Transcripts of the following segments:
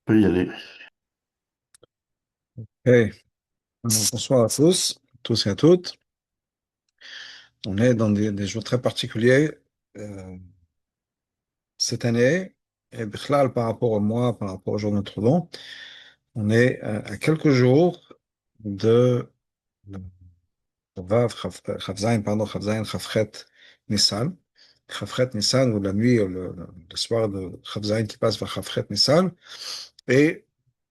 Peut y aller. Hey, bonsoir à tous et à toutes. On est dans des jours très particuliers euh, cette année, et Bichlal, par rapport au mois, par rapport au jour de notre don. On est à quelques jours de Chavchet Nissan. Chavchet Nissan, ou la nuit, ou le soir de Chavzaïn qui passe vers Chavchet Nissan. Et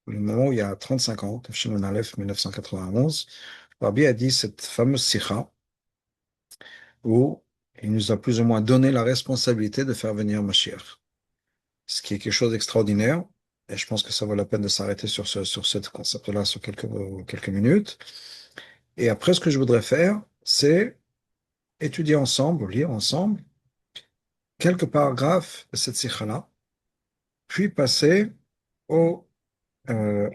le moment où il y a 35 ans, Tafshin Aleph 1991, Rabbi a dit cette fameuse sikha où il nous a plus ou moins donné la responsabilité de faire venir Mashiach. Ce qui est quelque chose d'extraordinaire. Et je pense que ça vaut la peine de s'arrêter sur ce concept-là sur quelques minutes. Et après, ce que je voudrais faire, c'est étudier ensemble, lire ensemble quelques paragraphes de cette sikha-là, puis passer au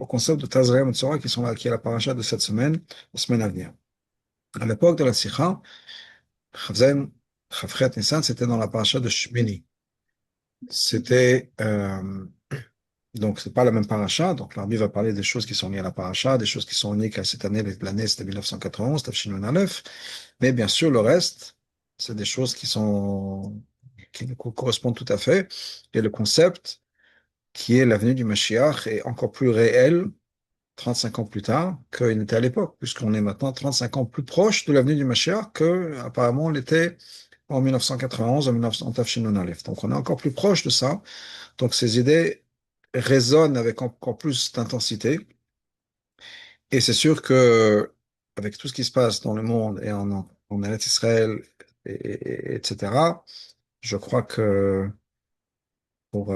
concept de Tazria Metzora qui est la paracha de cette semaine, la semaine à venir. À l'époque de la sikha, Chavzaim, Chavchet Nissan, c'était dans la paracha de Shmini. C'était donc c'est pas la même paracha. Donc l'arbi va parler des choses qui sont liées à la paracha, des choses qui sont uniques à cette année. L'année c'était 1991, Tafshin Nun Aleph. Mais bien sûr le reste, c'est des choses qui nous correspondent tout à fait. Et le concept qui est l'avenue du Mashiach est encore plus réel 35 ans plus tard qu'il n'était à l'époque, puisqu'on est maintenant 35 ans plus proche de l'avenue du Mashiach que apparemment on l'était en 1991, en 1900, en Tafshin Nun Aleph. Donc on est encore plus proche de ça. Donc ces idées résonnent avec encore plus d'intensité. Et c'est sûr que avec tout ce qui se passe dans le monde et en Eretz Israël, etc., je crois que pour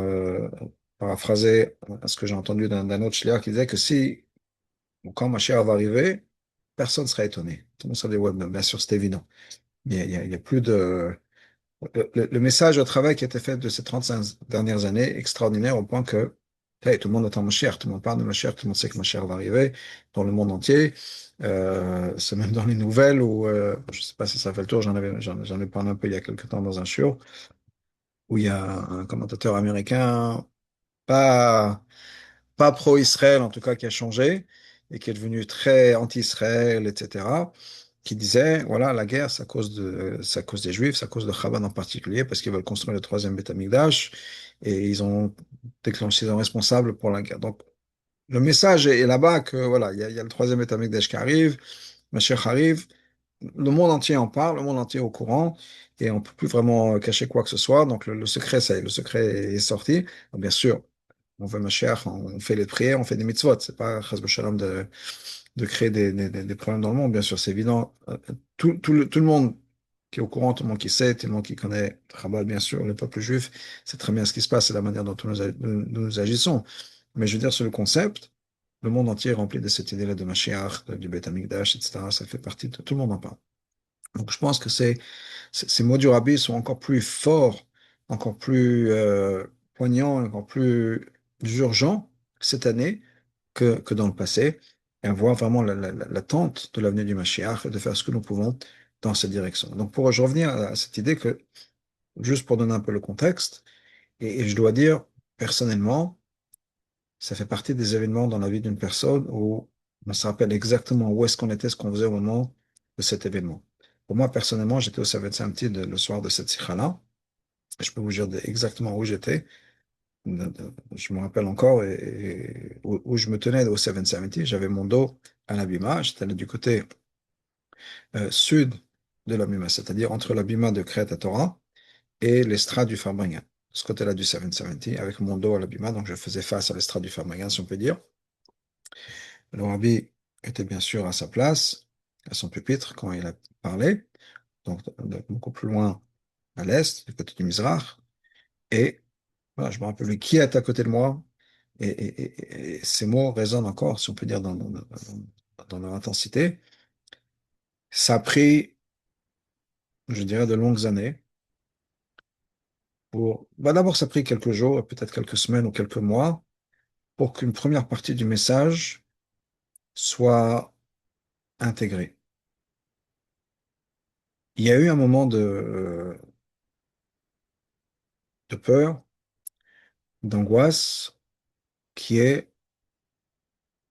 paraphraser ce que j'ai entendu d'un autre shliach qui disait que si, quand Mashiach va arriver, personne ne sera étonné. Tout le monde sera dit, ouais, bien sûr, c'est évident. Mais il y a plus de... Le message au travail qui a été fait de ces 35 dernières années est extraordinaire au point que hey, tout le monde attend Mashiach, tout le monde parle de Mashiach, tout le monde sait que Mashiach va arriver dans le monde entier. C'est même dans les nouvelles où, je ne sais pas si ça fait le tour, j'en ai parlé un peu il y a quelques temps dans un show, où il y a un commentateur américain, pas, pas pro-Israël en tout cas, qui a changé et qui est devenu très anti-Israël, etc., qui disait, voilà, la guerre, c'est à cause des Juifs, c'est à cause de Chabad en particulier, parce qu'ils veulent construire le troisième Beth Amikdash, et ils ont déclenché, ils sont responsables pour la guerre. Donc, le message est là-bas que, voilà, il y a le troisième Beth Amikdash qui arrive, Mashiach arrive, le monde entier en parle, le monde entier est au courant, et on ne peut plus vraiment cacher quoi que ce soit. Donc, le secret, ça y est, le secret est sorti. Donc, bien sûr, on veut Mashiach, on fait les prières, on fait des mitzvot. C'est pas chas v'shalom de créer des problèmes dans le monde, bien sûr, c'est évident. Tout le monde qui est au courant, tout le monde qui sait, tout le monde qui connaît Chabad, bien sûr, le peuple juif, c'est très bien ce qui se passe et la manière dont nous agissons. Mais je veux dire, sur le concept, le monde entier est rempli de cette idée-là de Mashiach, du Beth Amikdash, etc. Ça fait partie de tout le monde en parle. Donc je pense que ces mots du Rabbi sont encore plus forts, encore plus poignants, encore plus urgents cette année que dans le passé, et avoir vraiment l'attente de l'avenue du Mashiach et de faire ce que nous pouvons dans cette direction. Donc pour je revenir à cette idée que, juste pour donner un peu le contexte, et je dois dire, personnellement, ça fait partie des événements dans la vie d'une personne où on se rappelle exactement où est-ce qu'on était, ce qu'on faisait au moment de cet événement. Pour moi, personnellement, j'étais au Seven Samedi le soir de cette sikha-là. Je peux vous dire exactement où j'étais. Je me rappelle encore et où je me tenais au 770. J'avais mon dos à l'abîma. J'étais allé du côté sud de l'abîma, c'est-à-dire entre l'abîma de Crète à Torah et l'estrade du Farbrengen. Ce côté-là du 770, avec mon dos à l'abîma, donc je faisais face à l'estrade du Farbrengen, si on peut dire. Le rabbi était bien sûr à sa place, à son pupitre, quand il a parlé, donc beaucoup plus loin à l'est, du côté du Mizrach. Et voilà, je me rappelle qui est à côté de moi. Et ces mots résonnent encore, si on peut dire, dans leur intensité. Ça a pris, je dirais, de longues années. D'abord, ça a pris quelques jours, peut-être quelques semaines ou quelques mois, pour qu'une première partie du message soit intégrée. Il y a eu un moment de peur, d'angoisse, qui est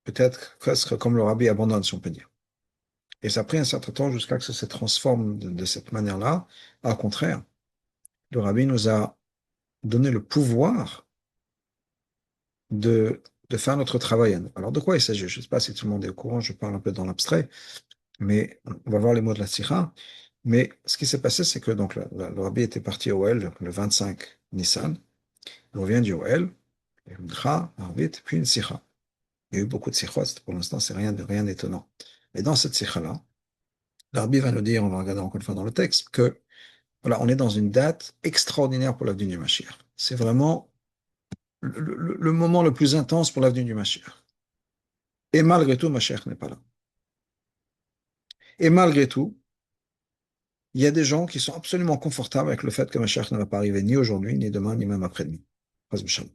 peut-être presque comme le rabbi abandonne, si on peut dire. Et ça a pris un certain temps jusqu'à ce que ça se transforme de cette manière-là. Au contraire, le rabbi nous a donné le pouvoir de, de faire notre travail. Alors, de quoi il s'agit? Je ne sais pas si tout le monde est au courant, je parle un peu dans l'abstrait, mais on va voir les mots de la sikha. Mais ce qui s'est passé, c'est que donc, le rabbi était parti au Ohel le 25 Nissan. Il revient du Ohel, une mincha, un rabbi, puis une sikha. Il y a eu beaucoup de sikhot, pour l'instant, c'est rien d'étonnant. Et dans cette sikha-là, le rabbi va nous dire, on va regarder encore une fois dans le texte, que voilà, on est dans une date extraordinaire pour l'avenue du Mashiach. C'est vraiment le moment le plus intense pour l'avenue du Mashiach. Et malgré tout, Mashiach n'est pas là. Et malgré tout, il y a des gens qui sont absolument confortables avec le fait que Mashiach ne va pas arriver ni aujourd'hui, ni demain, ni même après-demain. Pas de shalom.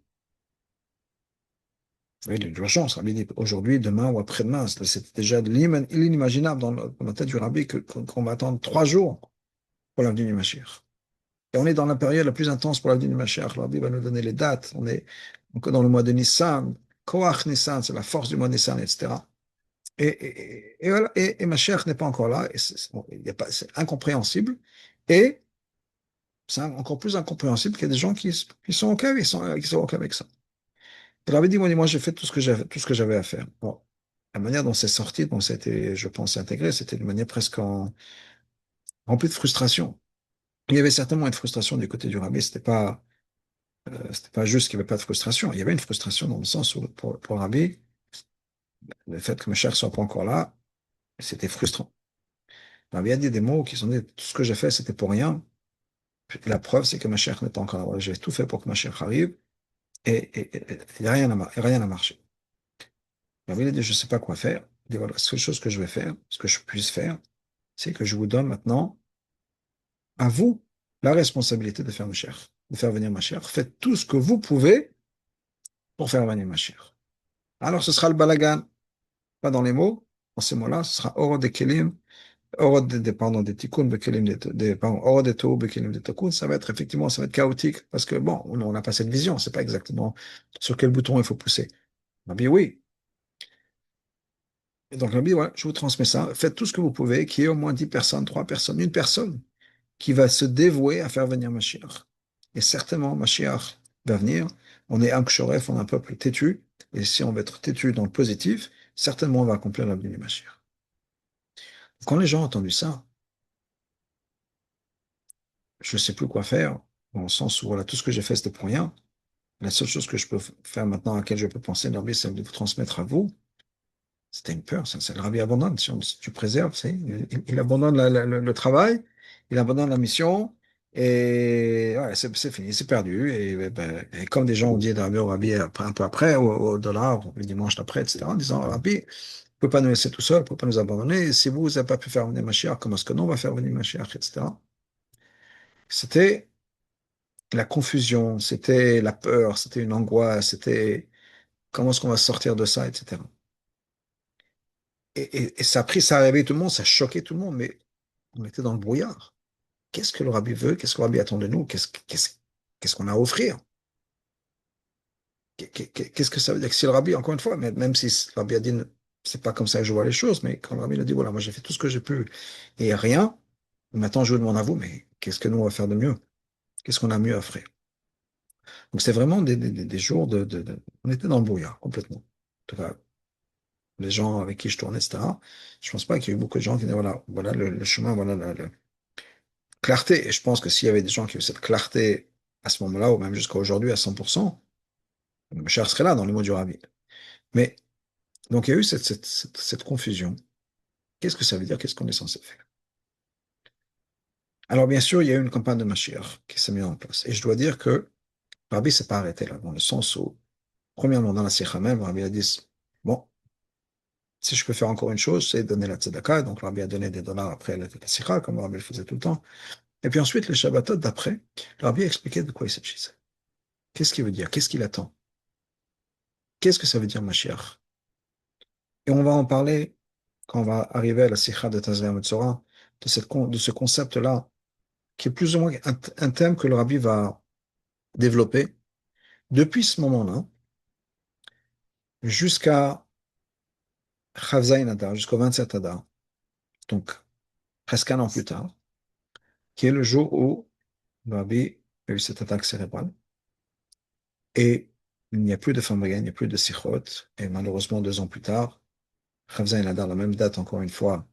Oui, il y a de l'urgence. Rabbi dit aujourd'hui, demain ou après-demain. C'est déjà l'inimaginable dans la tête du Rabbi qu'on va attendre 3 jours pour l'avenue du Mashiach. Et on est dans la période la plus intense pour l'avenue du Mashiach. Le Rabbi va nous donner les dates. On est encore dans le mois de Nissan. Koach Nissan, c'est la force du mois de Nissan, etc. Et voilà, et Mashiach n'est pas encore là. Et bon, c'est incompréhensible. Et c'est encore plus incompréhensible qu'il y a des gens qui sont OK, qui sont OK avec ça. Il avait dit, moi, j'ai fait tout ce que j'avais à faire. Bon, la manière dont c'est sorti, dont c'était, je pense, intégré, c'était d'une manière presque remplie de frustration. Il y avait certainement une frustration du côté du rabbi. C'était pas juste qu'il n'y avait pas de frustration. Il y avait une frustration dans le sens où, pour le rabbi, le fait que mes chers ne soient pas encore là, c'était frustrant. Le rabbi a dit des mots qui sont dit, tout ce que j'ai fait, c'était pour rien. La preuve, c'est que ma chère n'est pas encore là. Voilà, j'ai tout fait pour que ma chère arrive et il n'y a rien n'a marché. Alors, il a dit, je ne sais pas quoi faire. Il dit, voilà, la seule chose que je vais faire, ce que je puisse faire, c'est que je vous donne maintenant, à vous, la responsabilité de faire ma chère, de faire venir ma chère. Faites tout ce que vous pouvez pour faire venir ma chère. Alors, ce sera le balagan, pas dans les mots, dans ces mots-là, ce sera oro de kelim, pardon, des tikkuns, pardon, oro de tohu, bekelim de tikkun. Ça va être effectivement, ça va être chaotique, parce que bon, on n'a pas cette vision, c'est pas exactement sur quel bouton il faut pousser. On a dit oui. Et donc, on a dit, voilà, je vous transmets ça. Faites tout ce que vous pouvez, qu'il y ait au moins 10 personnes, 3 personnes, une personne qui va se dévouer à faire venir Mashiach. Et certainement, Mashiach va venir. On est un kshoref, on est un peuple têtu. Et si on veut être têtu dans le positif, certainement on va accomplir la venue du Mashiach. Quand les gens ont entendu ça, je ne sais plus quoi faire, dans le sens où voilà, tout ce que j'ai fait, c'était pour rien. La seule chose que je peux faire maintenant, à laquelle je peux penser, Rabbi, c'est de vous transmettre à vous. C'était une peur, ça. C'est le Rabbi abandonne. Si tu préserves, il abandonne le travail, il abandonne la mission, et ouais, c'est fini, c'est perdu. Et comme des gens ont dit Rabbi au Rabbi un peu après, au dollar, le dimanche d'après, etc., en disant Rabbi, vous ne pouvez pas nous laisser tout seul, vous ne pouvez pas nous abandonner. Si vous n'avez pas pu faire venir Mashiach, comment est-ce que nous, on va faire venir Mashiach, etc. C'était la confusion, c'était la peur, c'était une angoisse, c'était comment est-ce qu'on va sortir de ça, etc. Et ça a réveillé tout le monde, ça a choqué tout le monde, mais on était dans le brouillard. Qu'est-ce que le rabbi veut? Qu'est-ce que le rabbi attend de nous? Qu'est-ce qu'on a à offrir? Qu'est-ce que ça veut dire? Que si le rabbi, encore une fois, même si le rabbi a dit, c'est pas comme ça que je vois les choses, mais quand le rabbi a dit, voilà, moi j'ai fait tout ce que j'ai pu et rien, maintenant je vous demande à vous, mais qu'est-ce que nous on va faire de mieux? Qu'est-ce qu'on a mieux à offrir? Donc c'est vraiment des jours on était dans le brouillard, complètement. En tout cas, les gens avec qui je tournais, etc. Je pense pas qu'il y ait eu beaucoup de gens qui disaient, voilà le chemin, voilà la clarté. Et je pense que s'il y avait des gens qui avaient cette clarté à ce moment-là, ou même jusqu'à aujourd'hui à 100%, le cher serait là dans les mots du rabbi. Mais, donc il y a eu cette confusion. Qu'est-ce que ça veut dire? Qu'est-ce qu'on est censé faire? Alors bien sûr, il y a eu une campagne de Mashiach qui s'est mise en place. Et je dois dire que le rabbi ne s'est pas arrêté là, dans le sens où, premièrement, dans la Sikha même, le rabbi a dit, bon, si je peux faire encore une chose, c'est donner la tzedaka. Donc, le rabbi a donné des dollars après la sikha, comme le rabbi le faisait tout le temps. Et puis ensuite, les Shabbatot d'après, le rabbi a expliqué de quoi il s'agissait. Qu'est-ce qu'il veut dire? Qu'est-ce qu'il attend? Qu'est-ce que ça veut dire, Mashiach? Et on va en parler quand on va arriver à la sikha de Tazria Metzora, de ce concept-là, qui est plus ou moins un thème que le rabbi va développer. Depuis ce moment-là, jusqu'à Chavzaïn Adar, jusqu'au 27 Adar, donc presque un an plus tard, qui est le jour où le Rabbi a eu cette attaque cérébrale. Et il n'y a plus de Famrigan, il n'y a plus de Sichot. Et malheureusement, 2 ans plus tard, Chavzaïn Adar, la même date, encore une fois,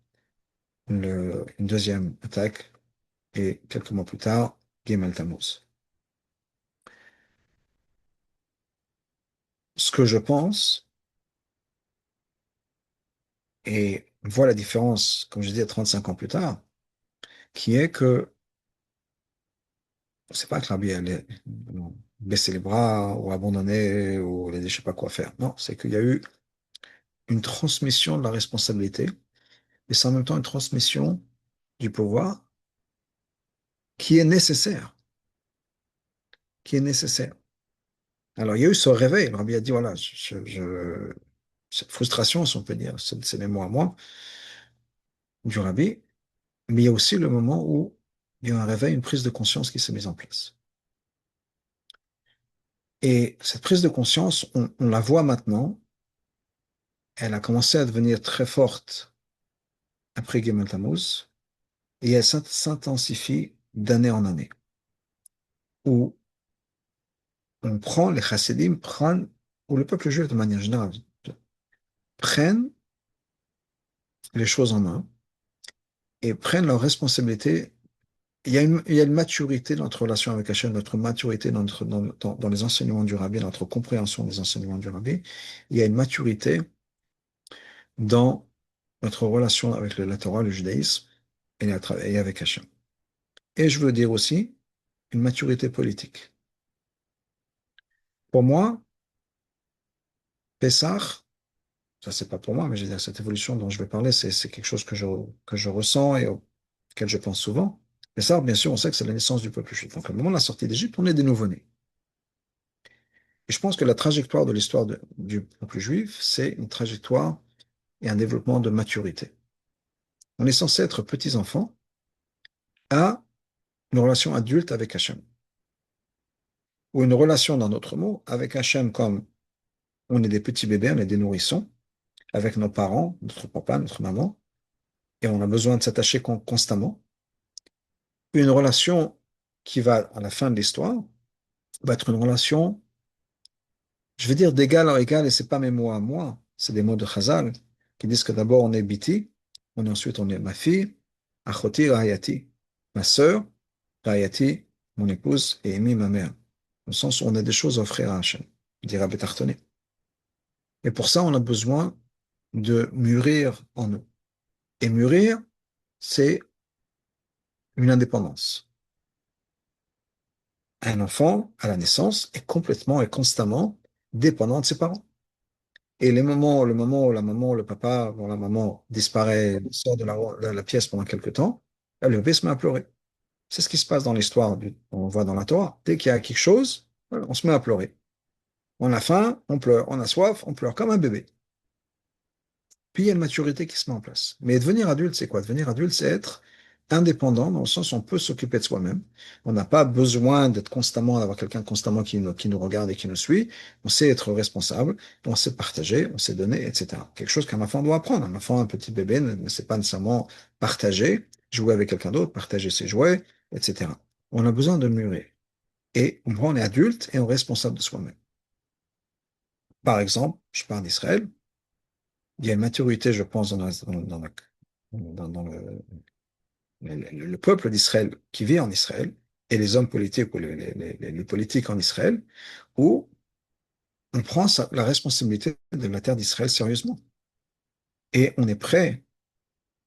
une deuxième attaque. Et quelques mois plus tard, Gimel Tammuz. Ce que je pense, et on voit la différence, comme je disais, 35 ans plus tard, qui est que c'est pas que Rabbi allait baisser les bras ou abandonner ou aller je sais pas quoi faire. Non, c'est qu'il y a eu une transmission de la responsabilité, et c'est en même temps une transmission du pouvoir qui est nécessaire, qui est nécessaire. Alors, il y a eu ce réveil. Le Rabbi a dit, voilà, cette frustration, si on peut dire, c'est les mots à moi, du Rabbi, mais il y a aussi le moment où il y a eu un réveil, une prise de conscience qui s'est mise en place. Et cette prise de conscience, on la voit maintenant, elle a commencé à devenir très forte après Gimel Tammuz, et elle s'intensifie d'année en année, où on prend, les chassidim prennent, ou le peuple juif de manière générale, prennent les choses en main et prennent leurs responsabilités. Il y a une maturité dans notre relation avec Hachem, notre maturité dans les enseignements du Rabbi, notre compréhension des enseignements du Rabbi. Il y a une maturité dans notre relation avec la Torah, le judaïsme et avec Hachem. Et je veux dire aussi une maturité politique. Pour moi, Pessah, ça c'est pas pour moi, mais je veux dire, cette évolution dont je vais parler, c'est quelque chose que je ressens et auquel je pense souvent. Pessah, bien sûr, on sait que c'est la naissance du peuple juif. Donc, au moment de la sortie d'Égypte, on est des nouveau-nés. Et je pense que la trajectoire de l'histoire du peuple juif, c'est une trajectoire et un développement de maturité. On est censé être petits-enfants à une relation adulte avec Hachem, ou une relation, dans d'autres mots, avec Hachem comme on est des petits bébés, on est des nourrissons, avec nos parents, notre papa, notre maman, et on a besoin de s'attacher constamment. Une relation qui va, à la fin de l'histoire, va être une relation, je veux dire, d'égal à égal, et c'est pas mes mots à moi, c'est des mots de Chazal, qui disent que d'abord on est Biti, ensuite on est ma fille, Achoti Rahayati, ma sœur, Rahayati, mon épouse, et Emi, ma mère. Au sens où on a des choses à offrir à Hachem, dira Betartone. Et pour ça, on a besoin de mûrir en nous. Et mûrir, c'est une indépendance. Un enfant, à la naissance, est complètement et constamment dépendant de ses parents. Et le moment où la maman, le papa, bon, la maman disparaît, sort de la pièce pendant quelque temps, le bébé se met à pleurer. C'est ce qui se passe dans l'histoire, on voit dans la Torah. Dès qu'il y a quelque chose, voilà, on se met à pleurer. On a faim, on pleure. On a soif, on pleure comme un bébé. Puis il y a une maturité qui se met en place. Mais devenir adulte, c'est quoi? Devenir adulte, c'est être indépendant, dans le sens où on peut s'occuper de soi-même. On n'a pas besoin d'être constamment, d'avoir quelqu'un constamment qui nous regarde et qui nous suit. On sait être responsable, on sait partager, on sait donner, etc. Quelque chose qu'un enfant doit apprendre. Un enfant, un petit bébé, ne sait pas nécessairement partager, jouer avec quelqu'un d'autre, partager ses jouets, etc. On a besoin de mûrir. Et on est adulte et on est responsable de soi-même. Par exemple, je parle d'Israël. Il y a une maturité, je pense, dans le peuple d'Israël qui vit en Israël et les hommes politiques ou les politiques en Israël, où on prend la responsabilité de la terre d'Israël sérieusement. Et on est prêt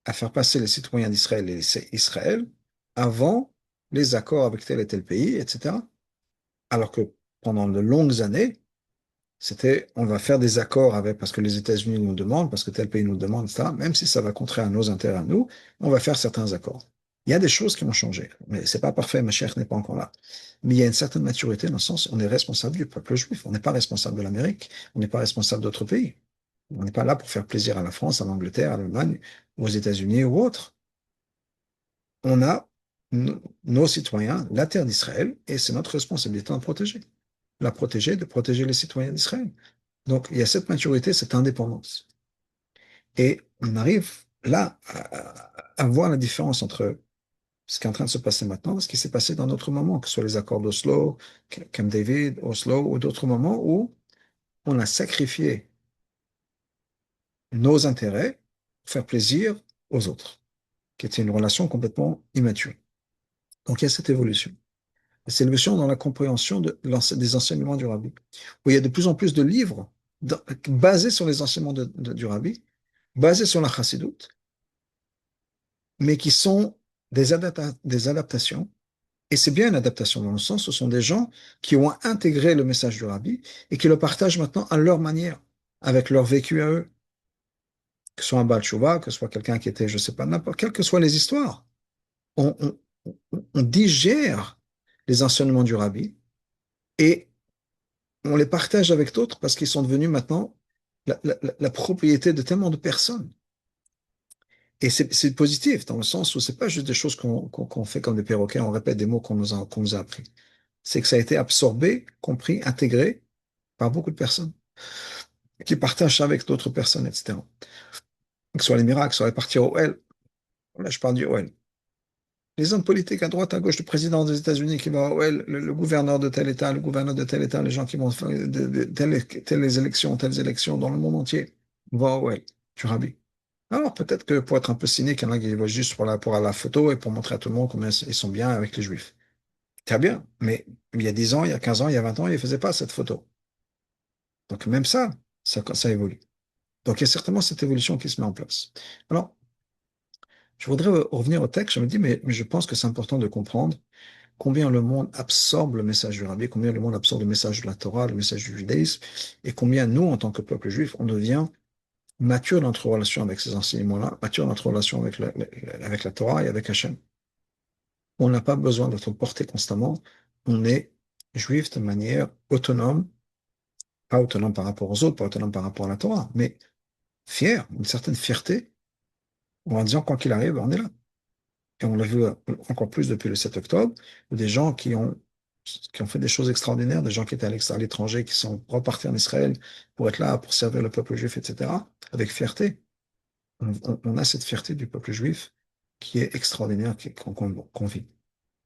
à faire passer les citoyens d'Israël et Israël avant les accords avec tel et tel pays, etc. Alors que pendant de longues années, on va faire des accords avec, parce que les États-Unis nous demandent, parce que tel pays nous demande, etc. Même si ça va contraire à nos intérêts à nous, on va faire certains accords. Il y a des choses qui vont changer, mais c'est pas parfait, ma chère n'est pas encore là. Mais il y a une certaine maturité dans le sens, on est responsable du peuple juif, on n'est pas responsable de l'Amérique, on n'est pas responsable d'autres pays. On n'est pas là pour faire plaisir à la France, à l'Angleterre, à l'Allemagne, aux États-Unis ou autres. On a nos citoyens, la terre d'Israël, et c'est notre responsabilité d'en protéger. La protéger, de protéger les citoyens d'Israël. Donc, il y a cette maturité, cette indépendance. Et on arrive là à voir la différence entre ce qui est en train de se passer maintenant et ce qui s'est passé dans d'autres moments, que ce soit les accords d'Oslo, Camp David, Oslo, ou d'autres moments où on a sacrifié nos intérêts pour faire plaisir aux autres, qui était une relation complètement immature. Donc il y a cette évolution. Et cette évolution dans la compréhension des enseignements du Rabbi, où il y a de plus en plus de livres basés sur les enseignements du Rabbi, basés sur la Chassidoute, mais qui sont des adaptations. Et c'est bien une adaptation dans le sens, ce sont des gens qui ont intégré le message du Rabbi et qui le partagent maintenant à leur manière, avec leur vécu à eux, que ce soit un Baal Tshuva, que ce soit quelqu'un qui était, je sais pas, n'importe, quelles que soient les histoires. On, on- on digère les enseignements du Rabbi et on les partage avec d'autres parce qu'ils sont devenus maintenant la propriété de tellement de personnes. Et c'est positif dans le sens où c'est pas juste des choses qu'on fait comme des perroquets, on répète des mots qu'on nous a appris. C'est que ça a été absorbé, compris, intégré par beaucoup de personnes qui partagent ça avec d'autres personnes, etc. Que ce soit les miracles, que ce soit les parties OL. Là, je parle du OL. Les hommes politiques à droite, à gauche, le président des États-Unis qui va à OL, le gouverneur de tel État, le gouverneur de tel État, les gens qui vont faire telles élections dans le monde entier vont à OL, du Rabbi. Alors peut-être que pour être un peu cynique, il y en a qui vont juste pour la photo et pour montrer à tout le monde combien ils sont bien avec les Juifs. Très bien, mais il y a 10 ans, il y a 15 ans, il y a 20 ans, ils ne faisaient pas cette photo. Donc même ça évolue. Donc il y a certainement cette évolution qui se met en place. Alors, je voudrais revenir au texte. Je me dis, mais je pense que c'est important de comprendre combien le monde absorbe le message du Rabbi, combien le monde absorbe le message de la Torah, le message du judaïsme, et combien nous, en tant que peuple juif, on devient mature dans notre relation avec ces enseignements-là, mature dans notre relation avec la Torah et avec Hachem. On n'a pas besoin d'être porté constamment. On est juif de manière autonome, pas autonome par rapport aux autres, pas autonome par rapport à la Torah, mais fier, une certaine fierté, en disant, quoi qu'il arrive, on est là. Et on l'a vu encore plus depuis le 7 octobre, des gens qui ont fait des choses extraordinaires, des gens qui étaient à l'étranger, qui sont repartis en Israël pour être là, pour servir le peuple juif, etc., avec fierté. On a cette fierté du peuple juif qui est extraordinaire, qu'on vit.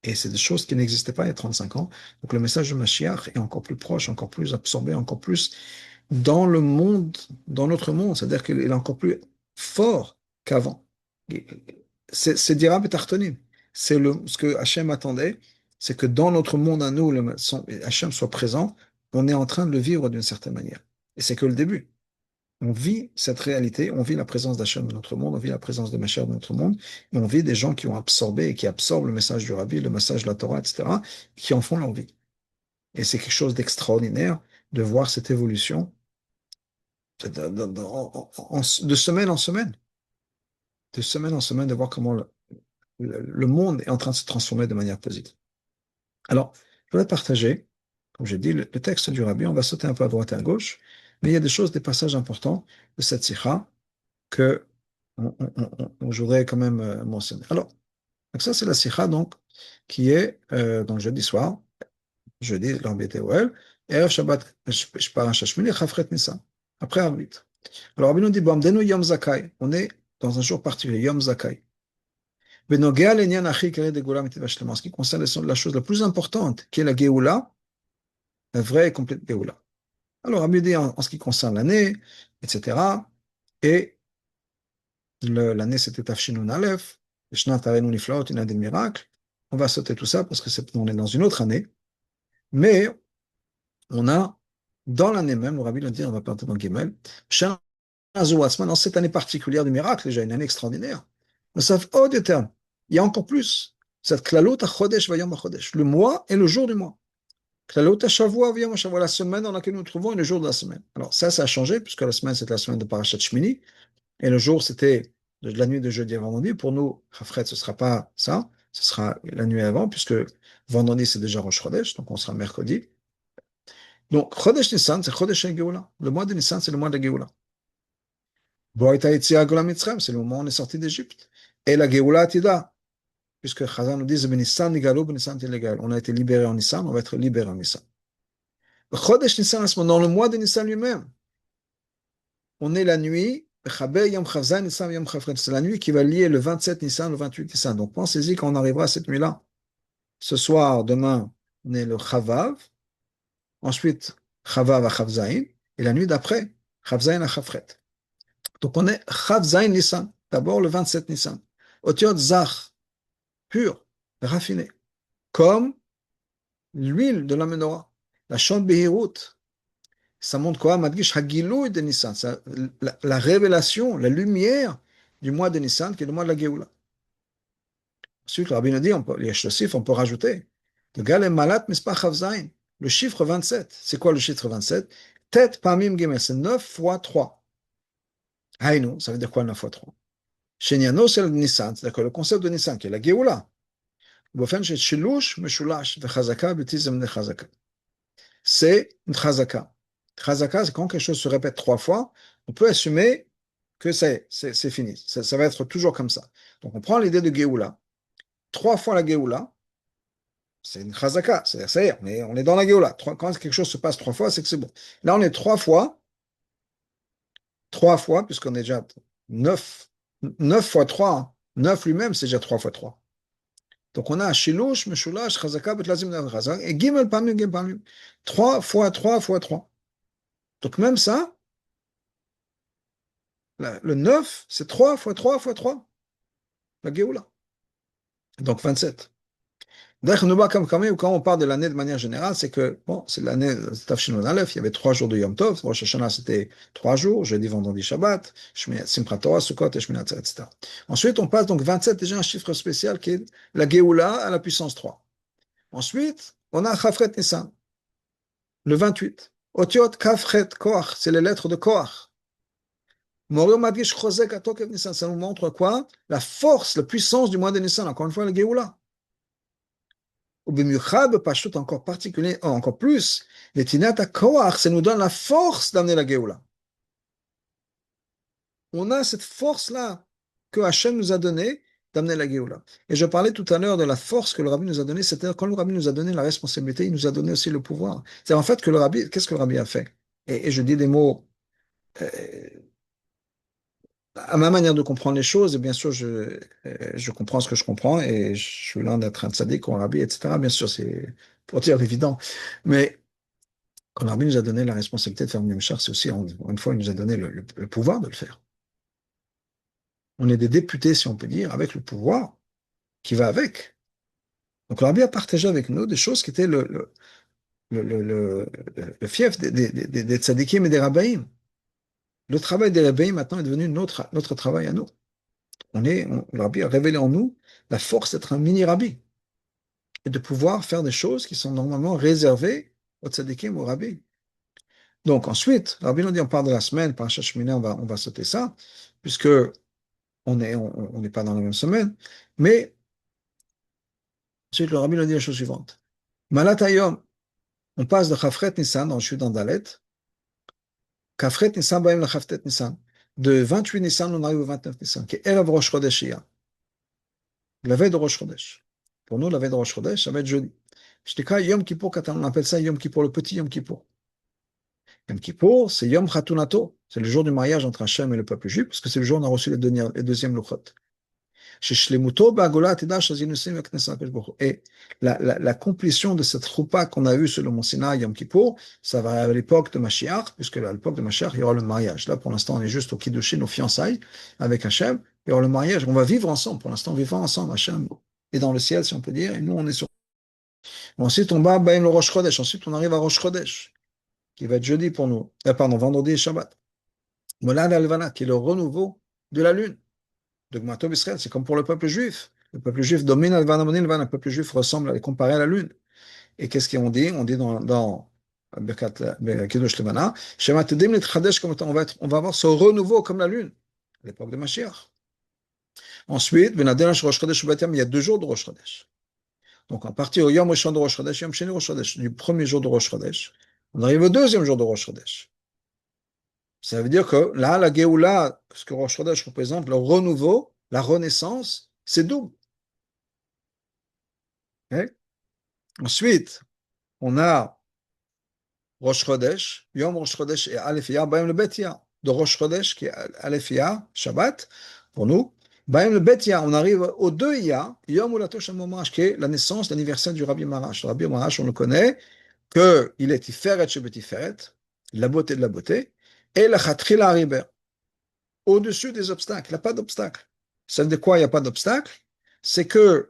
Et c'est des choses qui n'existaient pas il y a 35 ans. Donc le message de Mashiach est encore plus proche, encore plus absorbé, encore plus dans le monde, dans notre monde. C'est-à-dire qu'il est encore plus fort qu'avant. C'est Dirab et Tartonim. Ce que Hachem attendait, c'est que dans notre monde à nous, Hachem soit présent. On est en train de le vivre d'une certaine manière. Et c'est que le début. On vit cette réalité, on vit la présence d'Hachem dans notre monde, on vit la présence de Mashiach dans notre monde, et on vit des gens qui ont absorbé et qui absorbent le message du Rabbi, le message de la Torah, etc., qui en font leur vie. Et c'est quelque chose d'extraordinaire de voir cette évolution de semaine en semaine, de semaine en semaine, de voir comment le monde est en train de se transformer de manière positive. Alors, je vais partager, comme j'ai dit, le texte du Rabbi, on va sauter un peu à droite et à gauche, mais il y a des choses, des passages importants de cette sikha que je voudrais quand même mentionner. Alors, donc ça, c'est la sikha, donc, qui est donc jeudi soir, jeudi, l'embêté-Oel, et Shabbat, Shpara Shashmini, Chafret Nissan, après Arvit. Alors, Rabbi nous dit, Bamdenu Yom Zakai, on est dans un jour particulier, Yom Zakai. Benogea lenyan achi kere de Geoula mitzvah shlema. En ce qui concerne la chose la plus importante, qui est la Géoula, la vraie et complète Géoula. Alors, Rabbi dit en ce qui concerne l'année, etc. Et l'année, c'était Tafshinun Aleph, Shnat Arenu Niflaot, une année des miracles. On va sauter tout ça parce que on est dans une autre année. Mais on a, dans l'année même, le Rabbi nous dit, on va partir dans Gimel, dans cette année particulière du miracle, déjà une année extraordinaire. Mais ça fait il y a encore plus. Cette klalot chodesh vayom chodesh, le mois et le jour du mois. Klalot shavua vayom shavua, la semaine dans laquelle nous nous trouvons et le jour de la semaine. Alors ça a changé puisque la semaine c'était la semaine de Parashat Shmini et le jour c'était la nuit de jeudi à vendredi. Pour nous, Chafret, ce sera pas ça, ce sera la nuit avant puisque vendredi c'est déjà Rosh Chodesh, donc on sera mercredi. Donc Chodesh Nissan, c'est Chodesh Geoula. Le mois de Nissan, c'est le mois de Geoula. C'est le moment où on est sorti d'Égypte. Et la Géoula Atida, puisque Chazan nous dit, Nissan Nigalo, Nissan Tilegal. On a été libéré en Nissan, on va être libéré en Nissan. Le Chodesh Nissan, dans le mois de Nissan lui-même, on est la nuit, c'est la nuit qui va lier le 27 Nissan, le 28 Nissan. Donc pensez-y quand on arrivera à cette nuit-là. Ce soir, demain, on est le Chavav, ensuite Chavav à Chavzaïn, et la nuit d'après, Chavzaïn à Chavret. Donc on est Chavzaïn Nissan, d'abord le 27 Nissan. Otiot Zach, pur, raffiné, comme l'huile de la menorah. La Shon Behirut, ça montre quoi? Madgish Hagilouï de Nissan, la révélation, la lumière du mois de Nissan, qui est le mois de la Géoula. Ensuite, le Rabbi nous dit, on peut rajouter, le Galem Malat Mispach Chavzaïn, le chiffre 27. C'est quoi le chiffre 27? Tet Pamim Gimel, c'est 9 fois 3. Haïnou, ça veut dire quoi 9 fois 3? Shenyano, c'est le Nissan, c'est-à-dire que le concept de Nissan, qui est la Géoula. C'est une chazaka. Chazaka, c'est quand quelque chose se répète 3 fois, on peut assumer que c'est fini. Ça va être toujours comme ça. Donc on prend l'idée de Géoula. 3 fois la Géoula, c'est une chazaka. C'est-à-dire, ça y est, on est dans la Géoula. Quand quelque chose se passe 3 fois, c'est que c'est bon. Là, on est 3 fois, puisqu'on est déjà 9. 9 fois 3. 9 lui-même, c'est déjà 3 fois 3. Donc on a Shilush, Meshulash, Chazaka, Betlazim, Chazak, et Gimel Pamim, Gimel Pamim. 3 fois 3 fois 3. Donc même ça, le 9, c'est 3 fois 3 fois 3, la Géoula. Donc 27. D'ailleurs, quand on parle de l'année de manière générale, c'est que, bon, c'est l'année Tafshin Aleph, il y avait 3 jours de Yom Tov, Rosh Hashanah c'était 3 jours, jeudi, vendredi, Shabbat, Simchat Torah, Sukkot et Shmini Atzeret, etc. Ensuite, on passe donc 27, déjà un chiffre spécial qui est la Géoula à la puissance 3. Ensuite, on a Chafret Nissan, le 28. Otiot Kafret Koach, c'est les lettres de Koach. Morio Madgish Chosek Atokev Nissan, ça nous montre quoi? La force, la puissance du mois de Nissan, encore une fois, la Géoula. Ou Bimiuchad, Pashut, encore particulier, encore plus, les Tinata Koach, ça nous donne la force d'amener la Géoula. On a cette force-là que Hachem nous a donnée d'amener la Géoula. Et je parlais tout à l'heure de la force que le Rabbi nous a donnée, c'est-à-dire quand le Rabbi nous a donné la responsabilité, il nous a donné aussi le pouvoir. C'est en fait que le Rabbi, qu'est-ce que le Rabbi a fait? Et je dis des mots euh, à ma manière de comprendre les choses, et bien sûr, je comprends ce que je comprends, et je suis loin d'être un tzaddik ou un rabbi, etc. Bien sûr, c'est pour dire l'évident. Mais quand le rabbi nous a donné la responsabilité de faire une Mishar, c'est aussi, une fois, il nous a donné le pouvoir de le faire. On est des députés, si on peut dire, avec le pouvoir qui va avec. Donc le rabbi a partagé avec nous des choses qui étaient le fief des tzaddikim et des rabbaïm. Le travail des rabbaïm maintenant est devenu notre travail à nous. Le rabbi a révélé en nous la force d'être un mini-rabbi et de pouvoir faire des choses qui sont normalement réservées aux tzadikim, aux rabbis. Donc ensuite, le rabbi nous dit, on parle de la semaine, par Shachmina, on va sauter ça, puisque on n'est pas dans la même semaine. Mais ensuite, le rabbi nous dit la chose suivante. Malatayom, on passe de Chafret Nissan, je suis dans Dalet, Kafret Nissan, Baim la Chaftet Nissan. De 28 Nissan, on arrive au 29 Nissan, qui est Erev Rosh Chodesh Iyar. La veille de Rosh Chodesh. Pour nous, la veille de Rosh Chodesh, ça va être jeudi. Je dis Yom Kippour, on appelle ça Yom Kippour, le petit Yom Kippour. Yom Kippour, c'est Yom Chatunato. C'est le jour du mariage entre Hachem et le peuple juif, parce que c'est le jour où on a reçu les deuxièmes Luchot. Et la complétion de cette choupa qu'on a eue sur le mont Sinaï, Yom Kippour, ça va à l'époque de Mashiach, puisque à l'époque de Mashiach, il y aura le mariage. Là, pour l'instant, on est juste au Kiddushin, nos fiançailles, avec Hachem. Il y aura le mariage. On va vivre ensemble. Pour l'instant, vivant ensemble, Hachem est dans le ciel, si on peut dire, et nous, on est sur. Ensuite, on va le Rosh Chodesh. Ensuite, on arrive à Rosh Chodesh, qui va être jeudi pour nous. Pardon, vendredi et Shabbat. Molad Alvana, qui est le renouveau de la lune. De Gmatov Israël, c'est comme pour le peuple juif. Le peuple juif domine Alvana Monin, le peuple juif ressemble, est comparé à la lune. Et qu'est-ce qu'on dit? On dit dans Kiddush Levana, Shema Tedim Litchadesh, on va avoir ce renouveau comme la lune, à l'époque de Mashiach. Ensuite, Rosh Chodesh, il y a 2 jours de Rosh Chodesh. Donc, à partir du Yom Rishon de Rosh Chodesh, Yom Sheni Rosh Chodesh, du premier jour de Rosh Chodesh, on arrive au deuxième jour de Rosh Chodesh. Ça veut dire que là, la Géoula, ce que Rosh Chodesh représente, le renouveau, la renaissance, c'est double. Okay? Ensuite, on a Rosh Chodesh, Yom Rosh Chodesh et Aleph Iyar, Baim le Bet Iyar. de Rosh Chodesh, qui est Aleph Iyar, Shabbat, pour nous. Baïm le Bet Iyar, on arrive au 2 Iyar, Yom Ulato Shel Mamash, qui est la naissance, l'anniversaire du Rabbi Marash. Le Rabbi Marash, on le connaît, qu'il est Tiferet chez Betiferet, la beauté de la beauté, et la Chatrila Hariber, au-dessus des obstacles. Il n'y a pas d'obstacle. Ça veut dire quoi, il n'y a pas d'obstacle? C'est que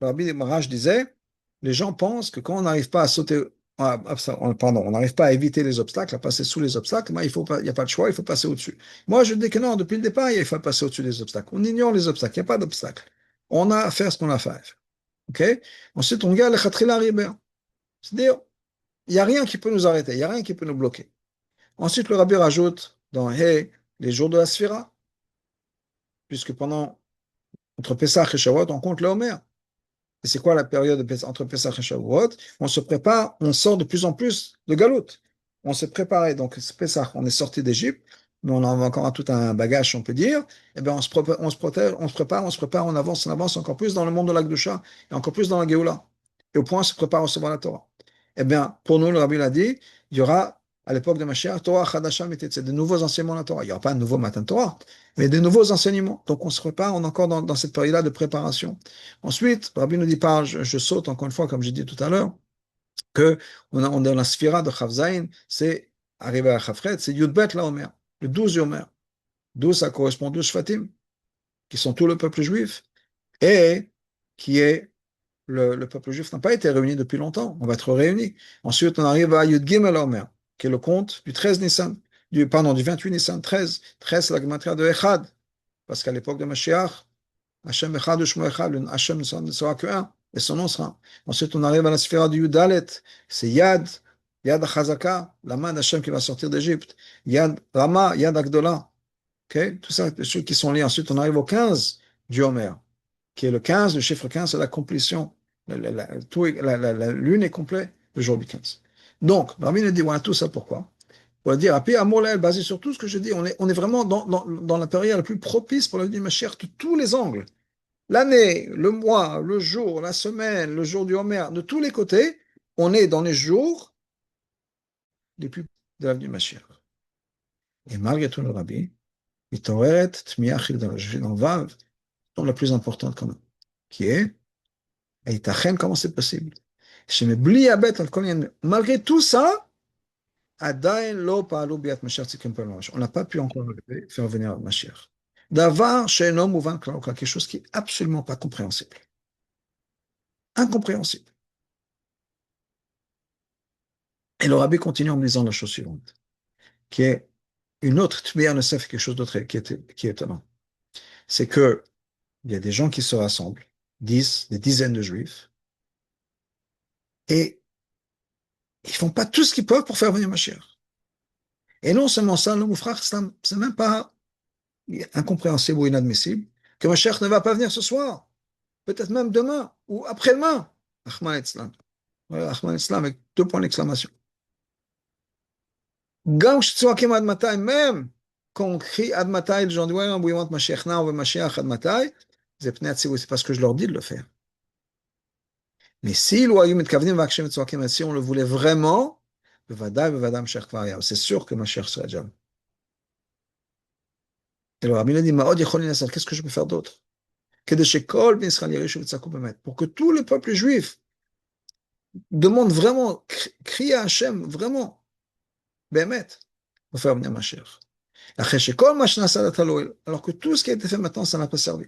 Rabbi Marash disait, les gens pensent que quand on n'arrive pas à sauter, pardon, on n'arrive pas à éviter les obstacles, à passer sous les obstacles, ben, il n'y a pas de choix, il faut passer au-dessus. Moi, je dis que non, depuis le départ, il faut passer au-dessus des obstacles. On ignore les obstacles, il n'y a pas d'obstacles. On a à faire ce qu'on a à faire. OK? Ensuite, on regarde le Khatrila Riber. C'est-à-dire, il n'y a rien qui peut nous arrêter, il n'y a rien qui peut nous bloquer. Ensuite, le Rabbi rajoute dans Hey, les jours de la Sphira, puisque entre Pessah et Shavuot, on compte le Homer. Et c'est quoi la période entre Pesach et Shavuot? On se prépare, on sort de plus en plus de galoute. On s'est préparé, donc c'est Pesach, on est sorti d'Égypte, mais on a encore tout un bagage, on peut dire. Et bien on se prépare, on avance encore plus dans le monde de la Gdusha et encore plus dans la Géoula. Et au point, on se prépare à recevoir la Torah. Eh bien, pour nous, le Rabbi l'a dit, il y aura à l'époque de Mashiach, Torah Chadasha Mitetze, de nouveaux enseignements de la Torah. Il n'y aura pas un nouveau matin de Torah, mais de nouveaux enseignements. Donc on se prépare, on est encore dans cette période-là de préparation. Ensuite, Rabbi nous dit pas, je saute encore une fois, comme j'ai dit tout à l'heure, que on est dans la sphira de Chavzaïn, c'est arrivé à Chavret, c'est Yudbet la Omer, le 12 Yomer. 12, ça correspond aux 12 Shvatim, qui sont tout le peuple juif, et qui est le peuple juif n'a pas été réuni depuis longtemps, on va être réunis. Ensuite, on arrive à Yud Gimel Omer, qui est le compte du 13 Nissan, du 28 Nissan, 13. 13, c'est la gematria de Echad, parce qu'à l'époque de Mashiach, Hachem Echad ou Shmo Echad, Hachem ne sera que un, et son nom sera. Ensuite, on arrive à la sphère du Yudalet, c'est Yad, Yad Chazaka, la main d'Hachem qui va sortir d'Égypte, Yad Rama, Yad Agdola, ok? Tout ça, ceux qui sont liés. Ensuite, on arrive au 15 du Homer, qui est le 15, le chiffre 15, c'est la complétion. La lune est complète le jour du 15. Donc, Rabbi nous dit, voilà, tout ça pourquoi? Pour dire, à Amour basé sur tout ce que je dis, on est vraiment dans la période la plus propice pour la vie de Mashiach de tous les angles. L'année, le mois, le jour, la semaine, le jour du Homer, de tous les côtés, on est dans les jours les plus de la vie de Mashiach. Et malgré tout, le Rabbi, il t'aurait je suis dans Vav, la plus importante quand même, qui est, et comment c'est possible? Malgré tout ça, on n'a pas pu encore faire venir Mashiach. D'avoir chez un homme ou quelque chose qui est absolument pas compréhensible. Incompréhensible. Et le Rabbi continue en me disant la chose suivante, qui est une autre Tmiya Nesef, quelque chose d'autre qui est étonnant. C'est que il y a des gens qui se rassemblent, des dizaines de juifs, et ils font pas tout ce qu'ils peuvent pour faire venir Mashiach. Et non seulement ça, le moufrach, c'est même pas incompréhensible ou inadmissible, que Mashiach ne va pas venir ce soir, peut-être même demain ou après-demain. Ahmad Islam. Voilà, Ahmad Islam avec 2 points d'exclamation. Même quand on crie Ad Matai, les gens disent ouais, we want Mashiach now, on veut Mashiach Ad Matai, c'est parce que je leur dis de le faire. Mais si on le voulait vraiment, c'est sûr que Mashiach serait déjà. Et le Rabbi a dit qu'est-ce que je peux faire d'autre? Pour que tout le peuple juif demande vraiment, crie à Hachem, vraiment, Bémet, pour faire venir Mashiach. Alors que tout ce qui a été fait maintenant, ça n'a pas servi.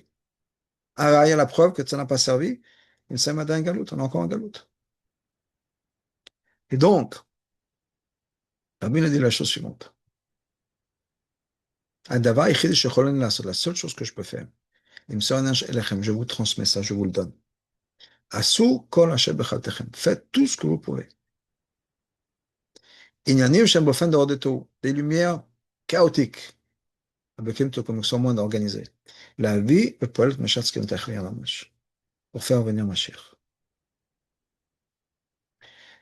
Alors, il y a la preuve que ça n'a pas servi. Il s'est mis un galoute, on a encore un galoute. Et donc, Rabbi a dit la chose suivante. La seule chose que je peux faire, je vous transmets ça, je vous le donne. Faites tout ce que vous pouvez. Des lumières chaotiques, comme sont moins d'organiser. La vie peut pour faire venir Mashiach.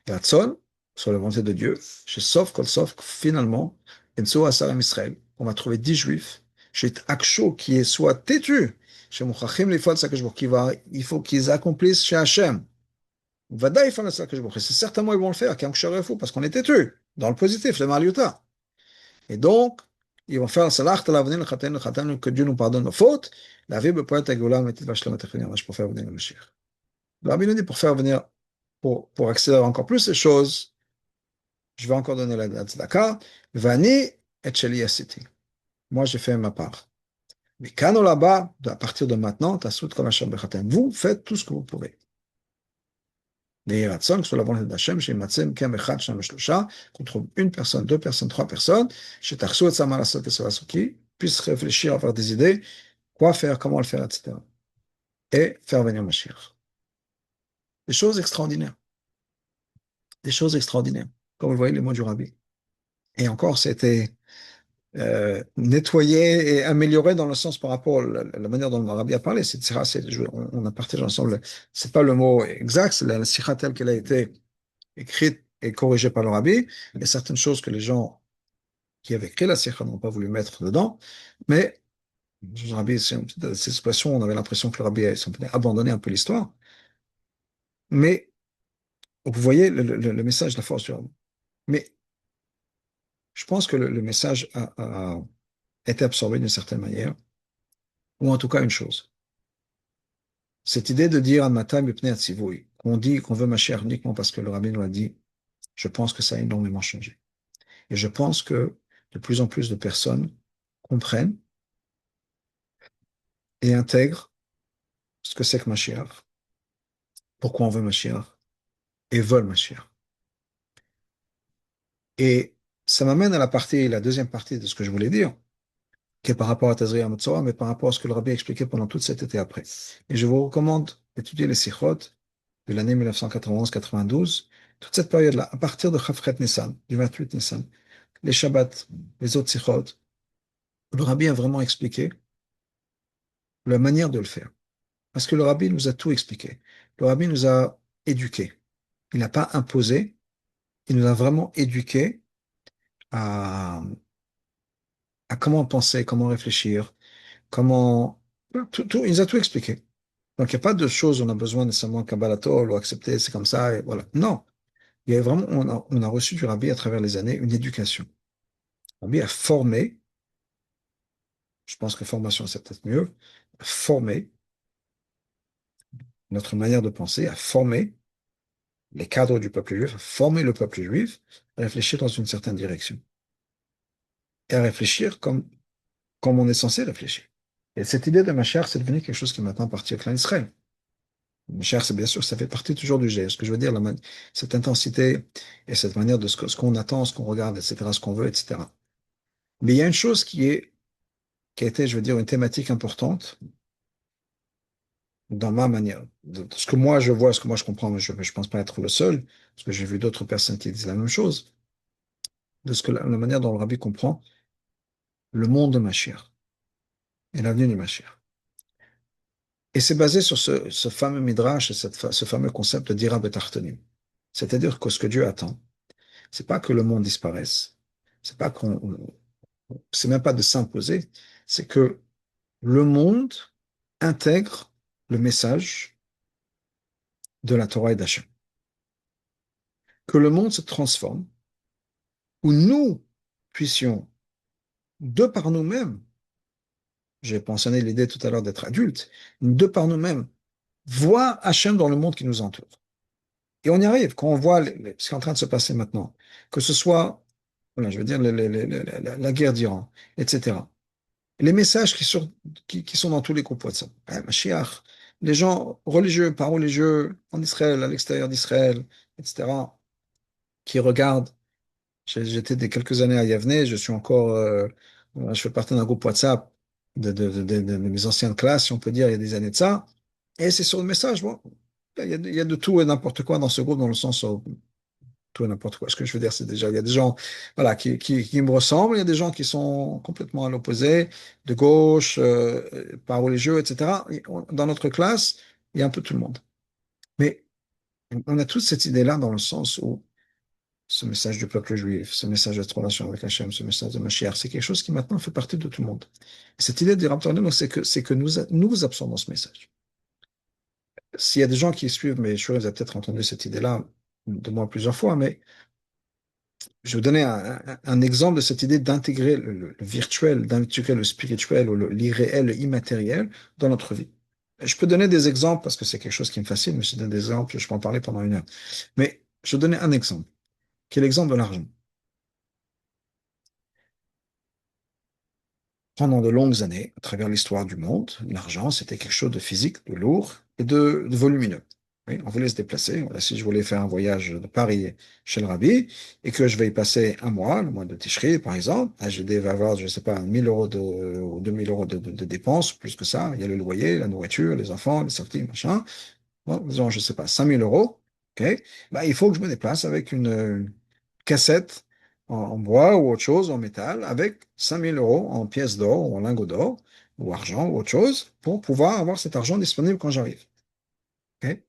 Ratson, sur la volonté de Dieu, chez Sof, finalement, Israël, on va trouver 10 juifs, chez Aksho, qui est soit têtu, chez Mouchachim, il faut qu'ils accomplissent chez Hachem. Vada, il faut le Sakashboch. Et c'est certainement ils vont le faire, parce qu'on est têtu, dans le positif, le Mariuta. Et donc, ils vont faire Salah, que Dieu nous pardonne nos fautes. La vie, poète, Agula, Metit, Vashlam, Matachrin, pour faire venir le Mashiach. Le Rabbi nous dit pour faire venir, pour accélérer encore plus les choses, je vais encore donner la tzedaka. Vani et Sheli Asiti. Moi, j'ai fait ma part. Mais quand là-bas, à partir de maintenant, vous faites tout ce que vous pouvez. Sur la volonté d'Hachem, chez Matzem, Kem, Echad, Shem, Shlosha, qu'on trouve une personne, deux personnes, trois personnes, chez Tarsu et Samalasot et Savasuki, puissent réfléchir, avoir des idées, quoi faire, comment le faire, etc. Et faire venir Mashiach. Des choses extraordinaires. Des choses extraordinaires. Comme vous voyez les mots du Rabbi. Et encore, c'était nettoyé et amélioré dans le sens par rapport à la manière dont le Rabbi a parlé. On a partagé ensemble, c'est pas le mot exact, c'est la sikha telle qu'elle a été écrite et corrigée par le Rabbi. Il y a certaines choses que les gens qui avaient écrit la sikha n'ont pas voulu mettre dedans, mais le Rabbi, cette expression, on avait l'impression que le Rabbi a abandonné un peu l'histoire. Mais vous voyez le message de la force du Rabbi. Mais je pense que le message a été absorbé d'une certaine manière, ou en tout cas une chose. Cette idée de dire Matam Yipnei Atzivui, qu'on dit qu'on veut Mashiach uniquement parce que le Rabbi nous a dit, je pense que ça a énormément changé. Et je pense que de plus en plus de personnes comprennent et intègrent ce que c'est que Mashiach, pourquoi on veut Mashiach, et veulent Mashiach. Et ça m'amène à la deuxième partie de ce que je voulais dire, qui est par rapport à Tazria Matzora, mais par rapport à ce que le Rabbi a expliqué pendant toute cet été après. Et je vous recommande d'étudier les Sichot de l'année 1991-92, toute cette période-là, à partir de Chafret Nissan, du 28 Nissan, les Shabbats, les autres Sichot, le Rabbi a vraiment expliqué la manière de le faire. Parce que le Rabbi nous a tout expliqué. Le Rabbi nous a éduqués. Il n'a pas imposé, il nous a vraiment éduqués à, à comment penser, comment réfléchir, comment... il nous a tout expliqué. Donc, il n'y a pas de choses où on a besoin nécessairement Kabbalatol ou accepter, c'est comme ça, et voilà. Non. Il y a vraiment, on a reçu du Rabbi à travers les années une éducation. Le Rabbi a formé, je pense que formation c'est peut-être mieux, a formé notre manière de penser, a formé les cadres du peuple juif, a formé le peuple juif à réfléchir dans une certaine direction. Et à réfléchir comme on est censé réfléchir. Et cette idée de Mashiach, c'est devenu quelque chose qui maintenant appartient au clan d'Israël. Mashiach, c'est bien sûr, ça fait partie toujours du G. Ce que je veux dire, cette intensité et cette manière de ce qu'on attend, ce qu'on regarde, etc., ce qu'on veut, etc. Mais il y a une chose qui a été, je veux dire, une thématique importante dans ma manière, de ce que moi je vois, ce que moi je comprends, mais je ne pense pas être le seul, parce que j'ai vu d'autres personnes qui disent la même chose, de ce que la manière dont le Rabbi comprend le monde de Mashiach et l'avenir du Mashiach. Et c'est basé sur ce fameux midrash, ce fameux concept de dira betartanim. C'est-à-dire que ce que Dieu attend, c'est pas que le monde disparaisse, c'est pas c'est même pas de s'imposer, c'est que le monde intègre le message de la Torah et d'Hachem. Que le monde se transforme, où nous puissions, de par nous-mêmes, j'ai mentionné l'idée tout à l'heure d'être adulte, de par nous-mêmes, voir Hachem dans le monde qui nous entoure. Et on y arrive quand on voit ce qui est en train de se passer maintenant, que ce soit, voilà, je veux dire, la guerre d'Iran, etc. Les messages qui sont dans tous les groupes WhatsApp. Mashiach, les gens religieux, pas religieux, en Israël, à l'extérieur d'Israël, etc., qui regardent. J'étais des quelques années à Yavne, je suis encore, je fais partie d'un groupe WhatsApp de mes anciennes classes, si on peut dire, il y a des années de ça. Et c'est sur le message, bon, il y a de tout et n'importe quoi dans ce groupe, dans le sens où tout et n'importe quoi. Ce que je veux dire, c'est déjà, il y a des gens, voilà, qui me ressemblent, il y a des gens qui sont complètement à l'opposé, de gauche, pas religieux, etc. Dans notre classe, il y a un peu tout le monde. Mais on a toute cette idée-là dans le sens où ce message du peuple juif, ce message de relation avec Hachem, ce message de Mashiach, c'est quelque chose qui maintenant fait partie de tout le monde. Et cette idée de Raptornim, c'est que nous absorbons ce message. S'il y a des gens qui suivent mes choses, vous avez peut-être entendu cette idée-là de moi plusieurs fois, mais Je vais vous donner un exemple de cette idée d'intégrer le virtuel, d'intégrer le spirituel ou l'irréel, le immatériel dans notre vie. Je peux donner des exemples parce que c'est quelque chose qui me fascine, mais je donne des exemples, je peux en parler pendant 1 heure. Mais je vais donner un exemple, qui est l'exemple de l'argent. Pendant de longues années, à travers l'histoire du monde, l'argent, c'était quelque chose de physique, de lourd et de volumineux. Oui, on voulait se déplacer. Voilà, si je voulais faire un voyage de Paris chez le Rabbi et que je vais y passer un mois, le mois de Tishri, par exemple, là, je vais avoir, je ne sais pas, 1000 euros ou 2000 euros de dépenses, plus que ça. Il y a le loyer, la nourriture, les enfants, les sorties, machin. Bon, disons, je ne sais pas, 5000 euros. OK? Bah, il faut que je me déplace avec une cassette en bois ou autre chose, en métal, avec 5000 euros en pièces d'or ou en lingots d'or ou argent ou autre chose pour pouvoir avoir cet argent disponible quand j'arrive. OK?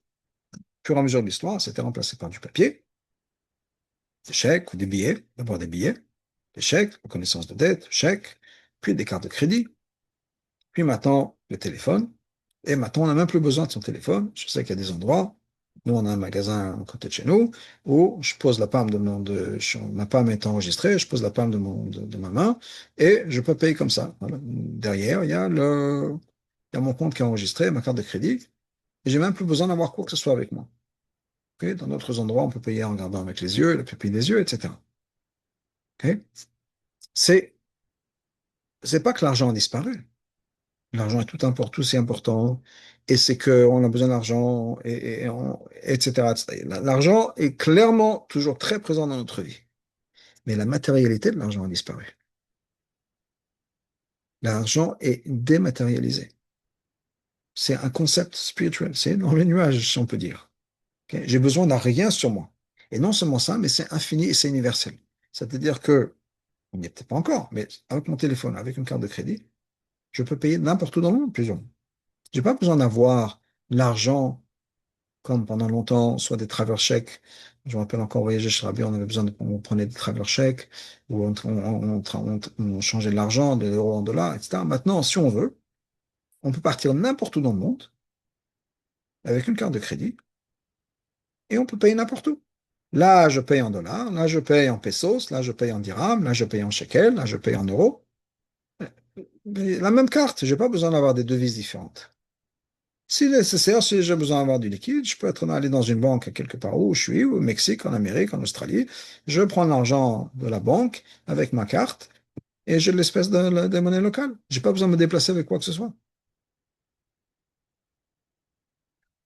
Au fur et à mesure de l'histoire, c'était remplacé par du papier, des chèques ou des billets, d'abord des billets, des chèques, reconnaissance de dette, chèques, puis des cartes de crédit, puis maintenant le téléphone. Et maintenant, on n'a même plus besoin de son téléphone. Je sais qu'il y a des endroits, nous on a un magasin à côté de chez nous, où je pose la palme ma palme est enregistrée, je pose la palme de ma main, et je peux payer comme ça. Voilà. Derrière, il y a mon compte qui est enregistré, ma carte de crédit, et j'ai même plus besoin d'avoir quoi que ce soit avec moi. Ok. Dans d'autres endroits, on peut payer en regardant avec les yeux, la pupille des yeux, etc. Ok. C'est, c'est pas que l'argent a disparu. L'argent est tout aussi important, et c'est qu'on a besoin d'argent, etc., etc. L'argent est clairement toujours très présent dans notre vie, mais la matérialité de l'argent a disparu. L'argent est dématérialisé. C'est un concept spirituel, c'est dans les nuages, si on peut dire. Ok. J'ai besoin d'un rien sur moi. Et non seulement ça, mais c'est infini et c'est universel. C'est-à-dire que, on n'y est peut-être pas encore, mais avec mon téléphone, avec une carte de crédit, je peux payer n'importe où dans le monde, plus ou moins. J'ai pas besoin d'avoir l'argent comme pendant longtemps, soit des travers chèques. Je me rappelle encore voyager chez Rabbi, on avait besoin on prenait des travers chèques, ou on changeait de l'argent, de l'euro en dollars, etc. Maintenant, si on veut, on peut partir n'importe où dans le monde avec une carte de crédit et on peut payer n'importe où. Là, je paye en dollars, là, je paye en pesos, là, je paye en dirhams, là, je paye en shekels, là, je paye en euros. Mais la même carte, j'ai pas besoin d'avoir des devises différentes. Si nécessaire, si j'ai besoin d'avoir du liquide, je peux aller dans une banque quelque part où je suis, au Mexique, en Amérique, en Australie. Je prends l'argent de la banque avec ma carte et j'ai l'espèce de monnaie locale. J'ai pas besoin de me déplacer avec quoi que ce soit.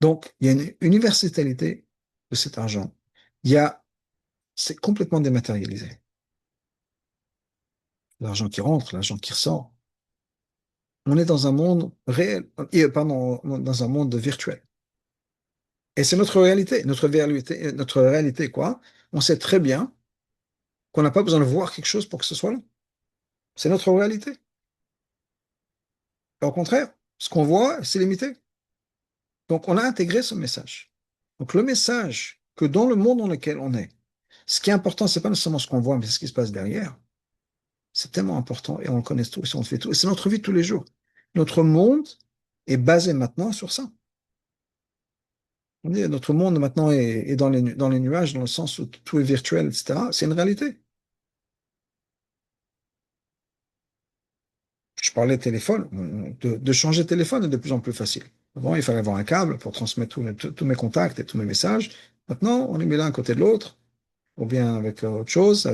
Donc, il y a une universalité de cet argent. Il y a, c'est complètement dématérialisé. L'argent qui rentre, l'argent qui ressort. On est dans un monde réel, pardon, dans un monde virtuel. Et c'est notre réalité, quoi. On sait très bien qu'on n'a pas besoin de voir quelque chose pour que ce soit là. C'est notre réalité. Et au contraire, ce qu'on voit, c'est limité. Donc, on a intégré ce message. Donc, le message que dans le monde dans lequel on est, ce qui est important, c'est pas nécessairement ce qu'on voit, mais c'est ce qui se passe derrière. C'est tellement important et on le connaît tous et on le fait tout. Et c'est notre vie de tous les jours. Notre monde est basé maintenant sur ça. Notre monde maintenant est dans les nuages, dans le sens où tout est virtuel, etc. C'est une réalité. Je parlais de téléphone, de changer de téléphone est de plus en plus facile. Avant, il fallait avoir un câble pour transmettre tous mes contacts et tous mes messages. Maintenant, on les met l'un à côté de l'autre, ou bien avec autre chose.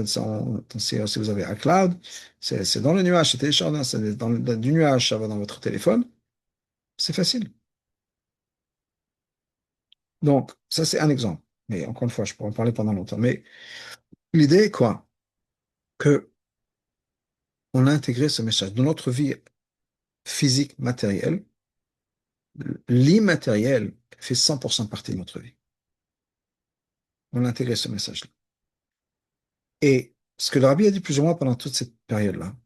Si vous avez iCloud, c'est dans le nuage, c'est téléchargé, du nuage, ça va dans votre téléphone. C'est facile. Donc, ça, c'est un exemple. Mais encore une fois, je pourrais en parler pendant longtemps. Mais l'idée est quoi? Que on a intégré ce message dans notre vie physique, matérielle. L'immatériel fait 100% partie de notre vie. On a intégré ce message-là. Et ce que le Rabbi a dit plus ou moins pendant toute cette période-là,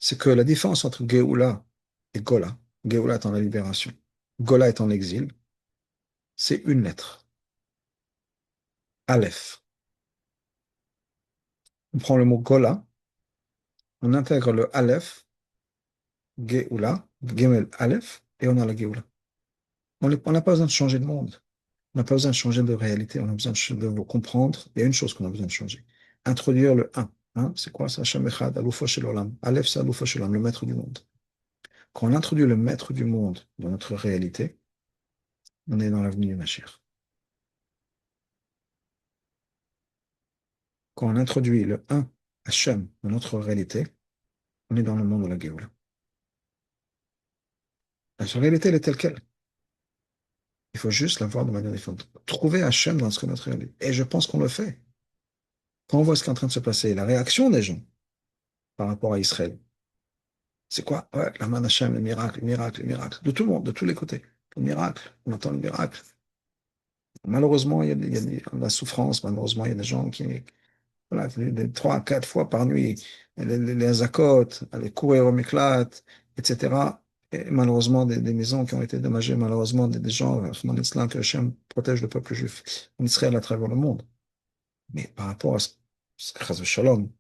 c'est que la différence entre Géoula et Gola, Géoula étant la libération, Gola étant l'exil, c'est une lettre, Aleph. On prend le mot Gola, on intègre le Aleph, Géoula, Gemel Aleph, et on a la Géoula. On n'a pas besoin de changer de monde. On n'a pas besoin de changer de réalité. On a besoin de vous comprendre. Il y a une chose qu'on a besoin de changer. introduire le un. Hein, c'est quoi ça? Hashem Echad, Alufo Shel Olam. Aleph, c'est Alufo Shel Olam, le maître du monde. Quand on introduit le maître du monde dans notre réalité, on est dans l'avenue du Mashiach. Quand on introduit le un, Hashem, dans notre réalité, on est dans le monde de la Géoula. La réalité, elle est telle qu'elle. Il faut juste la voir de manière différente. Trouver Hachem dans ce que notre réalité. Et je pense qu'on le fait. Quand on voit ce qui est en train de se passer, la réaction des gens par rapport à Israël, c'est quoi? Ouais, la main d'Hachem, les miracles, les miracles, les miracles. De tout le monde, de tous les côtés. Le miracle, on entend le miracle. Malheureusement, la souffrance, malheureusement, il y a des gens qui, voilà, trois, quatre fois par nuit, les azotes, les courir au éclatent, etc. Et malheureusement, des maisons qui ont été dommagées, malheureusement, des gens, Rahman al-Islam, que Hachem protège le peuple juif en Israël à travers le monde. Mais par rapport à chas v'shalom,